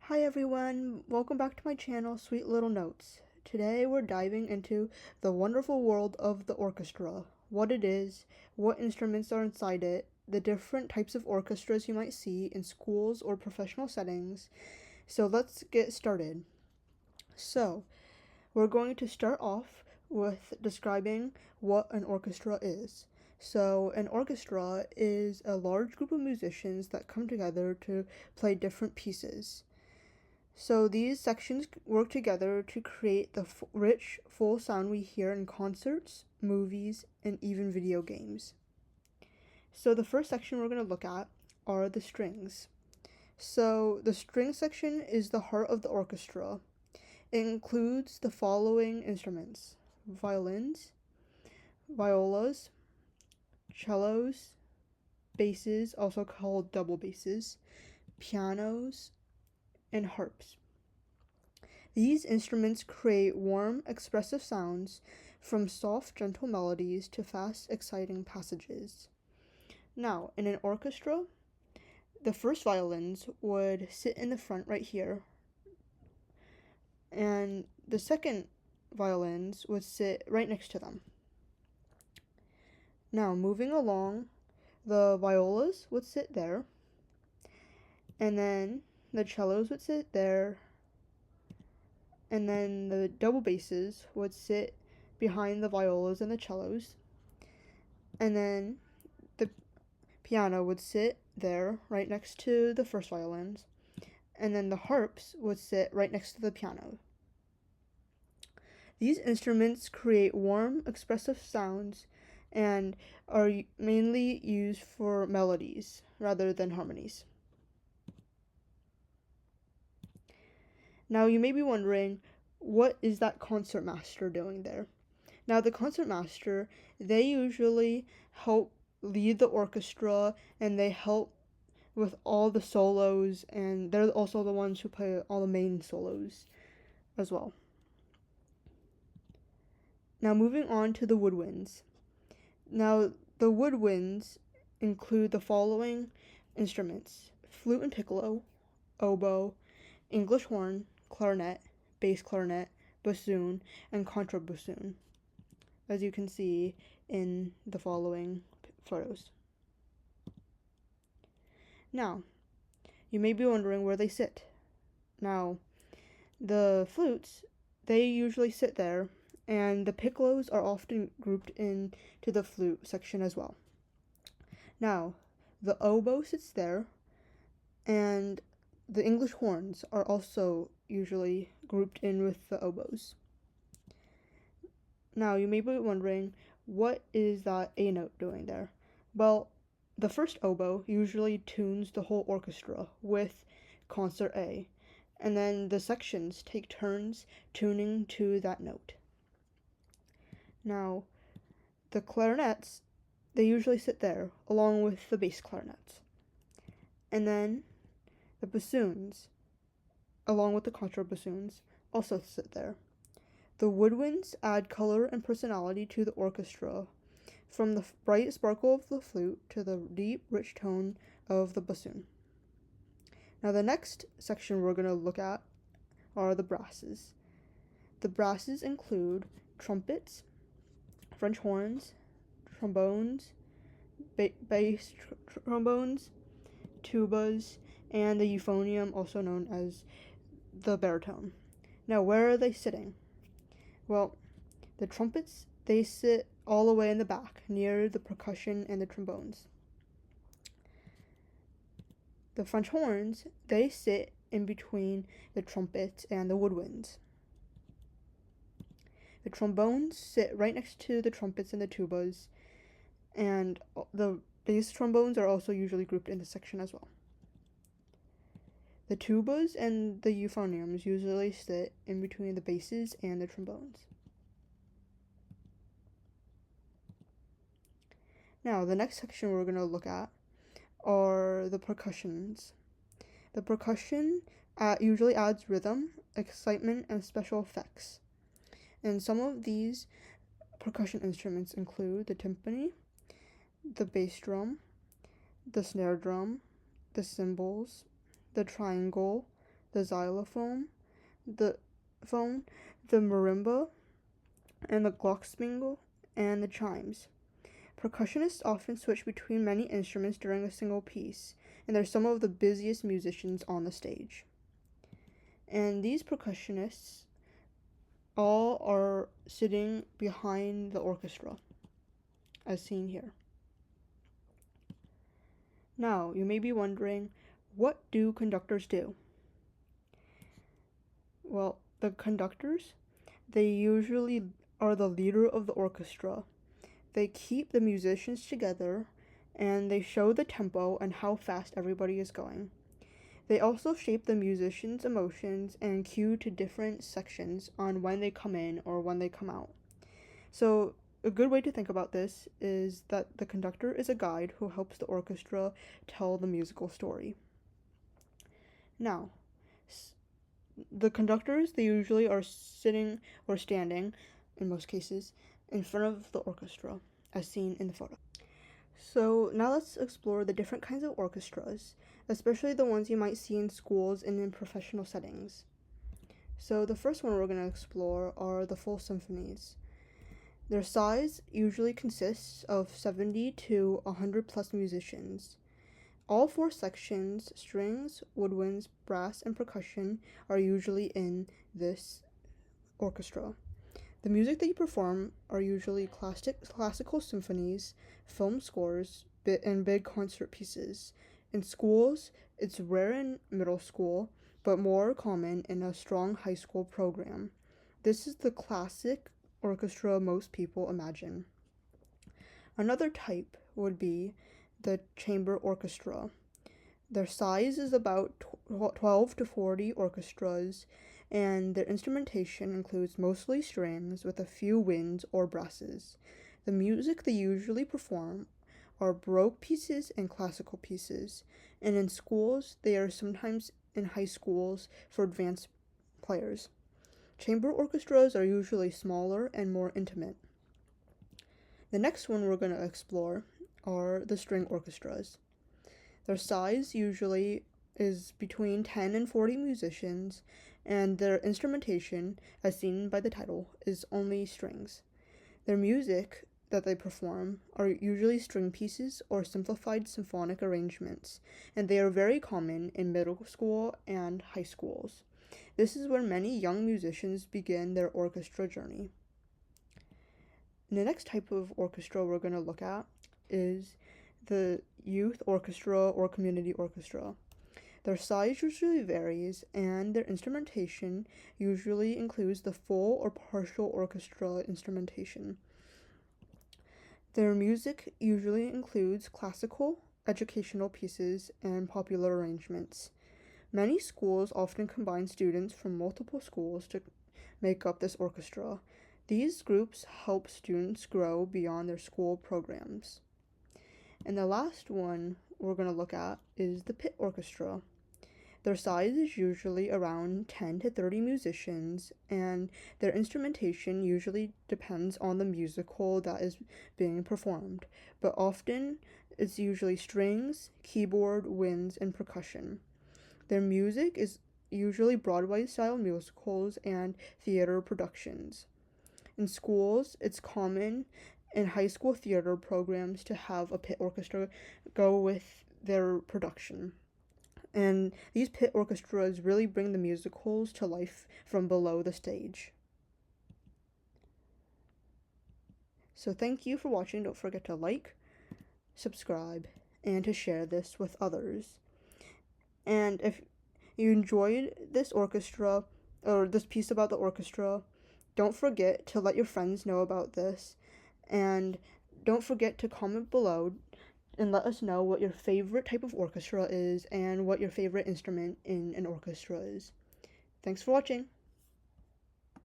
Hi everyone, welcome back to my channel, Sweet Little Notes. Today we're diving into the wonderful world of the orchestra, what it is, what instruments are inside it, the different types of orchestras you might see in schools or professional settings. So let's get started. So, we're going to start off with describing what an orchestra is. So, an orchestra is a large group of musicians that come together to play different pieces. So these sections work together to create the rich, full sound we hear in concerts, movies, and even video games. So the first section we're going to look at are the strings. So the string section is the heart of the orchestra. It includes the following instruments: violins, violas, cellos, basses, also called double basses, pianos, and harps. These instruments create warm, expressive sounds, from soft, gentle melodies to fast, exciting passages. Now, in an orchestra, the first violins would sit in the front right here, and the second violins would sit right next to them. Now, moving along, the violas would sit there, and then the cellos would sit there, and then the double basses would sit behind the violas and the cellos, and then the piano would sit there right next to the first violins, and then the harps would sit right next to the piano. These instruments create warm, expressive sounds and are mainly used for melodies rather than harmonies. Now you may be wondering, what is that concertmaster doing there? Now the concertmaster, they usually help lead the orchestra and they help with all the solos, and they're also the ones who play all the main solos as well. Now moving on to the woodwinds. Now the woodwinds include the following instruments: flute and piccolo, oboe, English horn, clarinet, bass clarinet, bassoon, and contrabassoon, as you can see in the following photos. Now, you may be wondering where they sit. Now, the flutes, they usually sit there, and the piccolos are often grouped into the flute section as well. Now, the oboe sits there, and the English horns are also usually grouped in with the oboes. Now, you may be wondering, what is that A note doing there? Well, the first oboe usually tunes the whole orchestra with concert A, and then the sections take turns tuning to that note. Now, the clarinets, they usually sit there along with the bass clarinets. And then the bassoons, along with the contrabassoons, also sit there. The woodwinds add color and personality to the orchestra, from the bright sparkle of the flute to the deep, rich tone of the bassoon. Now, the next section we're going to look at are the brasses. The brasses include trumpets, French horns, trombones, bass trombones, tubas, and the euphonium, also known as the baritone. Now, where are they sitting? Well, the trumpets, they sit all the way in the back, near the percussion and the trombones. The French horns, they sit in between the trumpets and the woodwinds. The trombones sit right next to the trumpets and the tubas, and the bass trombones are also usually grouped in this section as well. The tubas and the euphoniums usually sit in between the basses and the trombones. Now, the next section we're going to look at are the percussions. The percussion usually adds rhythm, excitement, and special effects. And some of these percussion instruments include the timpani, the bass drum, the snare drum, the cymbals, the triangle, the xylophone, the phone, the marimba, and the glockenspiel, and the chimes. Percussionists often switch between many instruments during a single piece, and they're some of the busiest musicians on the stage. And these percussionists all are sitting behind the orchestra, as seen here. Now, you may be wondering, what do conductors do? Well, the conductors, they usually are the leader of the orchestra. They keep the musicians together, and they show the tempo and how fast everybody is going. They also shape the musicians' emotions and cue to different sections on when they come in or when they come out. So, a good way to think about this is that the conductor is a guide who helps the orchestra tell the musical story. Now, the conductors, they usually are sitting or standing, in most cases, in front of the orchestra, as seen in the photo. So now let's explore the different kinds of orchestras, especially the ones you might see in schools and in professional settings. So the first one we're going to explore are the full symphonies. Their size usually consists of 70 to 100 plus musicians. All four sections, strings, woodwinds, brass, and percussion, are usually in this orchestra. The music that you perform are usually classical symphonies, film scores, and big concert pieces. In schools, it's rare in middle school, but more common in a strong high school program. This is the classic orchestra most people imagine. Another type would be the chamber orchestra. Their size is about 12 to 40 orchestras, and their instrumentation includes mostly strings with a few winds or brasses. The music they usually perform are Baroque pieces and classical pieces, and in schools, they are sometimes in high schools for advanced players. Chamber orchestras are usually smaller and more intimate. The next one we're going to explore are the string orchestras. Their size usually is between 10 and 40 musicians, and their instrumentation, as seen by the title, is only strings. Their music that they perform are usually string pieces or simplified symphonic arrangements, and they are very common in middle school and high schools. This is where many young musicians begin their orchestra journey. The next type of orchestra we're going to look at is the youth orchestra or community orchestra. Their size usually varies, and their instrumentation usually includes the full or partial orchestra instrumentation. Their music usually includes classical, educational pieces, and popular arrangements. Many schools often combine students from multiple schools to make up this orchestra. These groups help students grow beyond their school programs. And the last one we're going to look at is the pit orchestra. Their size is usually around 10 to 30 musicians, and their instrumentation usually depends on the musical that is being performed, but often it's usually strings, keyboard, winds, and percussion. Their music is usually Broadway-style musicals and theater productions. In schools, it's common in high school theater programs to have a pit orchestra go with their production. And these pit orchestras really bring the musicals to life from below the stage. So thank you for watching. Don't forget to like, subscribe, and to share this with others. And if you enjoyed this orchestra, or this piece about the orchestra, don't forget to let your friends know about this. And don't forget to comment below and let us know what your favorite type of orchestra is and what your favorite instrument in an orchestra is. Thanks for watching.